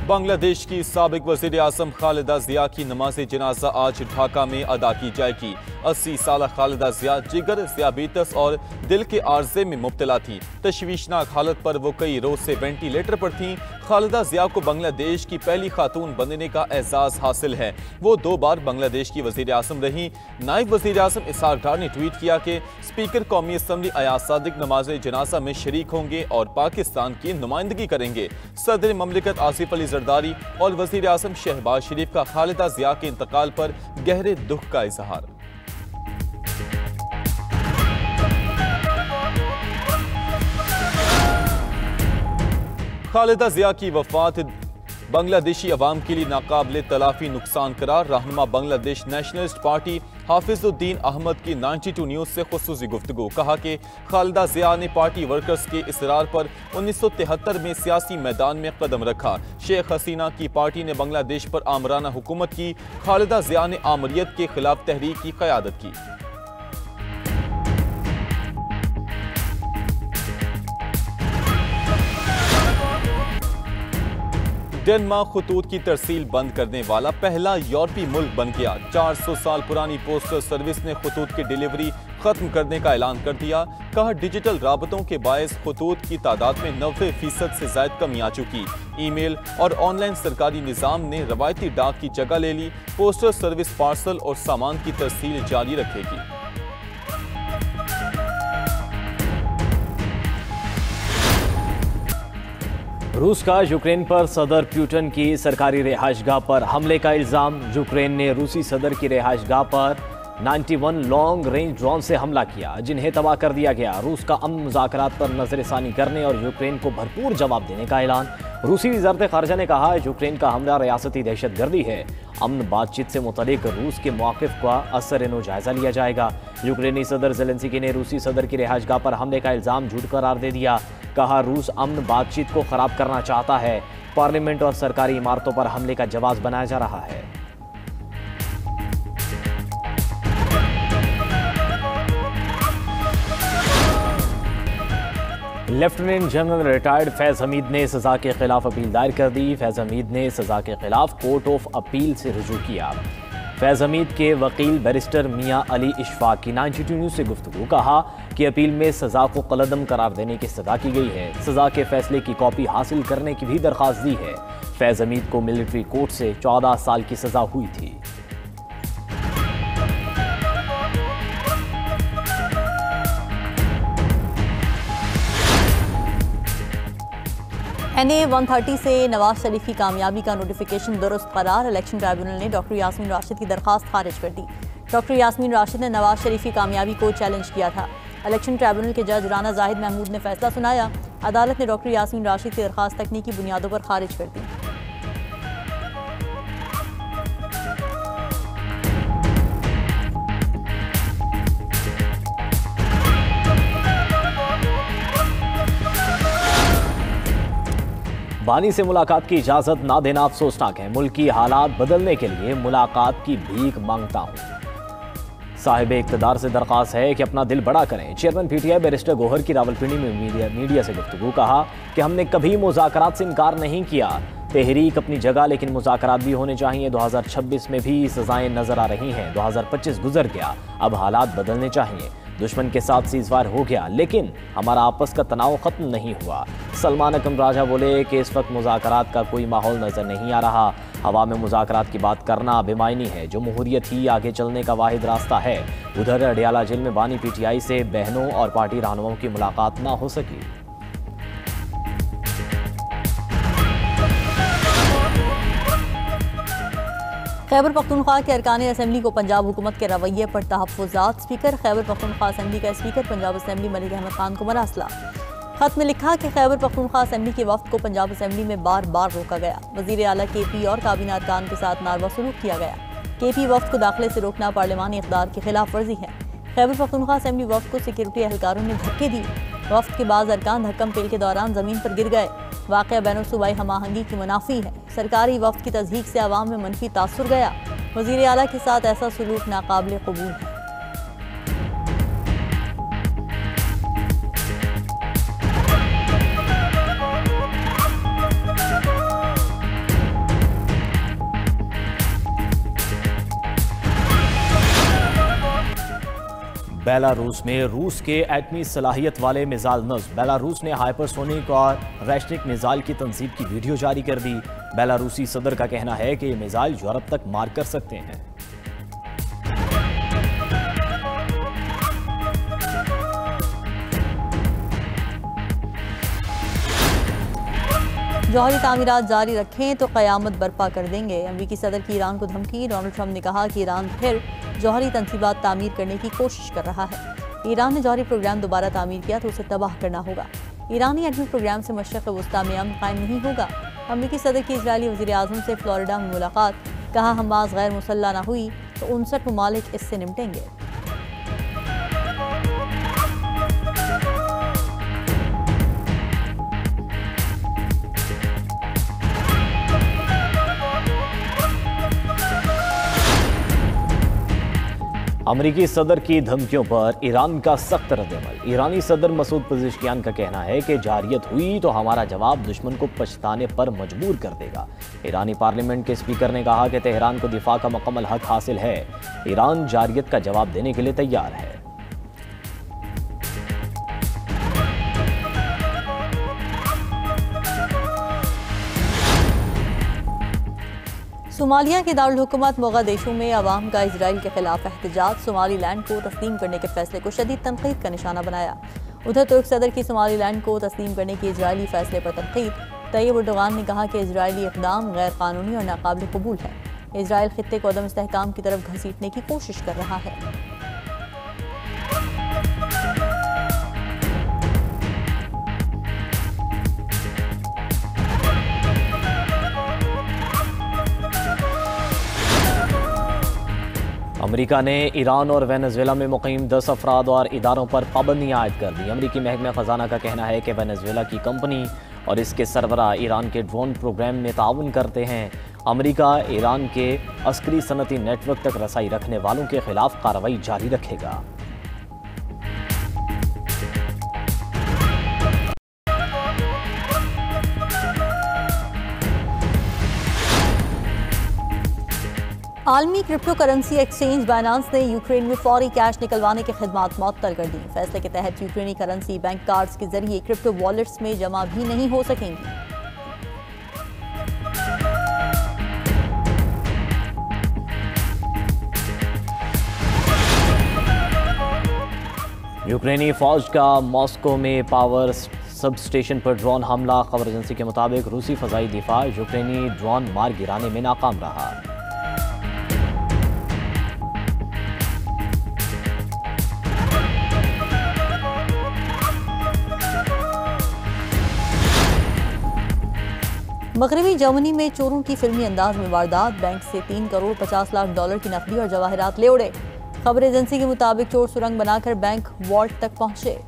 बांग्लादेश की साबिक वज़ीर आज़म खालिदा जिया की नमाज जनाजा आज ढाका में अदा की जाएगी। 80 साल खालिदा जिया जिगर, ज़ियाबीतस और दिल के आर्जे में मुब्तला थी। तशवीशनाक हालत पर वो कई रोज से वेंटिलेटर पर थीं। खालिदा जिया को बांग्लादेश की पहली खातून बनने का एजाज़ हासिल है। वो 2 बार बांग्लादेश की वज़ीर आज़म रहीं। नायब वज़ीर आज़म इसहाक डार ने ट्वीट किया कि स्पीकर कौमी असम्बली अयाज सादिक नमाज जनाजा में शरीक होंगे और पाकिस्तान की नुमाइंदगी करेंगे। सदर ममलिकत आसिफ अली जरदारी और वज़ीर आज़म शहबाज शरीफ का खालिदा जिया के इंतकाल पर गहरे दुख का इजहार। खालिदा जिया की वफात बांग्लादेशी अवाम के लिए नाकाबिले तलाफी नुकसान करार। रहनुमा बांग्लादेश नेशनलिस्ट पार्टी हाफिजुद्दीन अहमद की 92 न्यूज़ से खुसूसी गुफ्तगू। कहा कि खालिदा जिया ने पार्टी वर्कर्स के इसरार पर 1973 में सियासी मैदान में कदम रखा। शेख हसीना की पार्टी ने बांग्लादेश पर आमराना हुकूमत की। खालिदा जिया ने आमरीत के खिलाफ तहरीक की क़यादत की। डेनमार्क खतूत की तरसील बंद करने वाला पहला यूरोपीय मुल्क बन गया। 400 साल पुरानी पोस्टल सर्विस ने खतूत की डिलीवरी खत्म करने का ऐलान कर दिया। कहा डिजिटल राबतों के बायस खतूत की तादाद में 90% से ज्यादा कमी आ चुकी। ईमेल और ऑनलाइन सरकारी निज़ाम ने रवायती डाक की जगह ले ली। पोस्टल सर्विस पार्सल और सामान की तरसील जारी रखेगी। रूस का यूक्रेन पर सदर पुतिन की सरकारी रिहाइशगाह पर हमले का इल्जाम। यूक्रेन ने रूसी सदर की रिहाइशगाह पर 91 लॉन्ग रेंज ड्रोन से हमला किया, जिन्हें तबाह कर दिया गया। रूस का अमन मुज़ाकरात पर नजरसानी करने और यूक्रेन को भरपूर जवाब देने का ऐलान। रूसी वज़ारत ख़ारजा ने कहा यूक्रेन का हमला रियासती दहशतगर्दी है। अमन बातचीत से मुतल्लिक रूस के मौक़िफ़ का असर जायज़ा लिया जाएगा। यूक्रेनी सदर ज़ेलेंस्की ने रूसी सदर की रिहाइशगाह पर हमले का इल्ज़ाम झूठ करार दे दिया। कहा रूस अमन बातचीत को ख़राब करना चाहता है। पार्लियामेंट और सरकारी इमारतों पर हमले का जवाब बनाया जा रहा है। लेफ्टिनेंट जनरल रिटायर्ड फैज़ हमीद ने सज़ा के खिलाफ अपील दायर कर दी। फैज़ हमीद ने सज़ा के खिलाफ कोर्ट ऑफ अपील से रुजू किया। फैज़ हमीद के वकील बैरिस्टर मियां अली इशफाक की 92 न्यूज़ से गुफ्तगू। कहा कि अपील में सज़ा को कलअदम करार देने की सज़ा की गई है। सज़ा के फैसले की कॉपी हासिल करने की भी दरख्वास्त दी है। फैज़ हमीद को मिलिट्री कोर्ट से 14 साल की सज़ा हुई थी। NA 130 से नवाज शरीफ की कामयाबी का नोटिफिकेशन दुरुस्त करार। इलेक्शन ट्राइब्यूनल ने डॉक्टर यास्मीन राशिद की दरखास्त खारिज कर दी। डॉक्टर यास्मीन राशिद ने नवाज शरीफ की कामयाबी को चैलेंज किया था। इलेक्शन ट्राइब्यूनल के जज राना जाहिद महमूद ने फैसला सुनाया। अदालत ने डॉक्टर यास्मीन राशिद की दरखास्त तकनीकी बुनियादों पर खारिज कर दी। बानी से मुलाकात की इजाजत ना देना अफसोसनाक है। मुल्क की हालात बदलने के लिए मुलाकात की भीख मांगता हूँ। साहिब इक़्तिदार से दरख्वास्त है कि अपना दिल बड़ा करें। चेयरमैन PTI बैरिस्टर गोहर की रावलपिंडी में मीडिया से गुफ्तगू। कहा कि हमने कभी मुज़ाकरात से इनकार नहीं किया। तहरीक अपनी जगह, लेकिन मुज़ाकरात भी होने चाहिए। 2026 में भी सजाएं नजर आ रही हैं। 2025 गुजर गया, अब हालात बदलने चाहिए। दुश्मन के साथ सीज़फायर हो गया, लेकिन हमारा आपस का तनाव ख़त्म नहीं हुआ। सलमान अकरम राजा बोले कि इस वक्त मुज़ाकरात का कोई माहौल नज़र नहीं आ रहा। हवा में मुज़ाकरात की बात करना बेमायनी है। जमहूरियत ही आगे चलने का वाहिद रास्ता है। उधर अडियाला जेल में बानी PTI से बहनों और पार्टी रहनुमाओं की मुलाकात ना हो सकी। खैबर पख्तूनख्वा के अरकान असम्बली को पंजाब हुकूमत के रवैये पर तहफ़्फ़ुज़ात। स्पीकर खैबर पख्तूनख्वा असम्बली का स्पीकर पंजाब असम्बली मलिक अहमद खान को मरासला। खत में लिखा कि खैबर पख्तूनख्वा असम्बली के वफ्द को पंजाब असम्बली में बार बार रोका गया। वज़ीर आला KP और काबीना अरकान के साथ नारवा सलूक किया गया। KP वफ्द को दाखिले से रोकना पार्लिमानी इक़्तिदार की खिलाफ वर्जी है। खैबर पख्तूनख्वा असम्बली वफ्द को सिक्योरिटी एहलकारों ने धक्के दिए। वफ्द के बाद अरकान धक्कम पेल के दौरान ज़मीन पर गिर गए। वाक़या बैनुल-सूबाई हमाहंगी की मुनाफी है। सरकारी वफ्द की तज़हीक से अवाम में मनफी तासुर गया। वज़ीर आला के साथ ऐसा सलूक नाकाबिल कबूल है। बेलारूस में रूस के एटमी सलाहियत वाले मिसाइल नस्ब। बेलारूस ने हाइपरसोनिक और रैस्टिक मिसाइल की तंसीब की वीडियो जारी कर दी। बेलारूसी सदर का कहना है कि ये मिसाइल यूरोप तक मार कर सकते हैं। जौहरी तामीरात जारी रखें तो क़यामत बर्पा कर देंगे। अमरीकी सदर की ईरान को धमकी। डोनाल्ड ट्रंप ने कहा कि ईरान फिर जौहरी तनसीबात तामीर करने की कोशिश कर रहा है। ईरान ने जौहरी प्रोग्राम दोबारा तामीर किया तो उसे तबाह करना होगा। ईरानी एटमी प्रोग्राम से मशरक़ वस्ता में अमन कायम नहीं होगा। अमरीकी सदर की इजरायली वज़ीर आज़म से फ्लोरिडा में मुलाकात। कहा हमास गैर मुसल्ला न हुई तो 59 ममालिक इससे निपटेंगे। अमरीकी सदर की धमकियों पर ईरान का सख्त रद्दअमल। ईरानी सदर मसूद पज़ेश्कियान का कहना है कि जारियत हुई तो हमारा जवाब दुश्मन को पछताने पर मजबूर कर देगा। ईरानी पार्लियामेंट के स्पीकर ने कहा कि तेहरान को दिफा का मुकम्मल हक हासिल है। ईरान जारियत का जवाब देने के लिए तैयार है। सोमालिया के दारुल हुकूमत मोगादिशु में अवाम का इजराइल के खिलाफ एहतजाज। सोमालीलैंड को तस्लीम करने के फैसले को शदीद तनकीद का निशाना बनाया। उधर तुर्क सदर की सोमालीलैंड को तस्लीम करने के इजरायली फैसले पर तनकीद। तैयब एर्दोगान ने कहा कि इजरायली इक़दाम गैर कानूनी और नाकाबिल कबूल है। इजराइल खित्ते को अदम इस्तेहकाम की तरफ घसीटने की कोशिश कर रहा है। अमेरिका ने ईरान और वेनेजुएला में मुक़ीम 10 अफराद और इदारों पर पाबंदियाँ आयद कर दी। अमेरिकी महकमा ख़जाना का कहना है कि वेनेजुएला की कंपनी और इसके सरबराह ईरान के ड्रोन प्रोग्राम में ताउन करते हैं। अमेरिका ईरान के अस्करी सनती नेटवर्क तक रसाई रखने वालों के खिलाफ कार्रवाई जारी रखेगा। आलमी क्रिप्टो करेंसी एक्सचेंज बाइनांस ने यूक्रेन में फौरी कैश निकलवाने की खिदमात मुअत्तल कर दी। फैसले के तहत यूक्रेनी करेंसी बैंक कार्ड्स के जरिए क्रिप्टो वॉलेट्स में जमा भी नहीं हो सकेंगी। यूक्रेनी फौज का मॉस्को में पावर सब स्टेशन पर ड्रोन हमला। खबर एजेंसी के मुताबिक रूसी फ़ज़ाई दिफा यूक्रेनी ड्रोन मार गिराने में नाकाम रहा। मगरबी जर्मनी में चोरों की फिल्मी अंदाज में वारदात। बैंक से 3 करोड़ 50 लाख डॉलर की नकदी और जवाहरात ले उड़े। खबर एजेंसी के मुताबिक चोर सुरंग बनाकर बैंक वॉल्ट तक पहुंचे।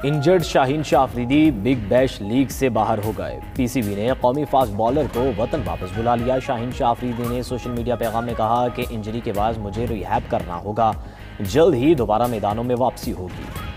Injured Shaheen Shah Afridi big bash league से बाहर हो गए। पीसीबी ने कौमी फास्ट बॉलर को वतन वापस बुला लिया। शाहीन शाह अफरीदी ने सोशल मीडिया पैगाम में कहा कि इंजरी के बाद मुझे रिहैब करना होगा, जल्द ही दोबारा मैदानों में वापसी होगी।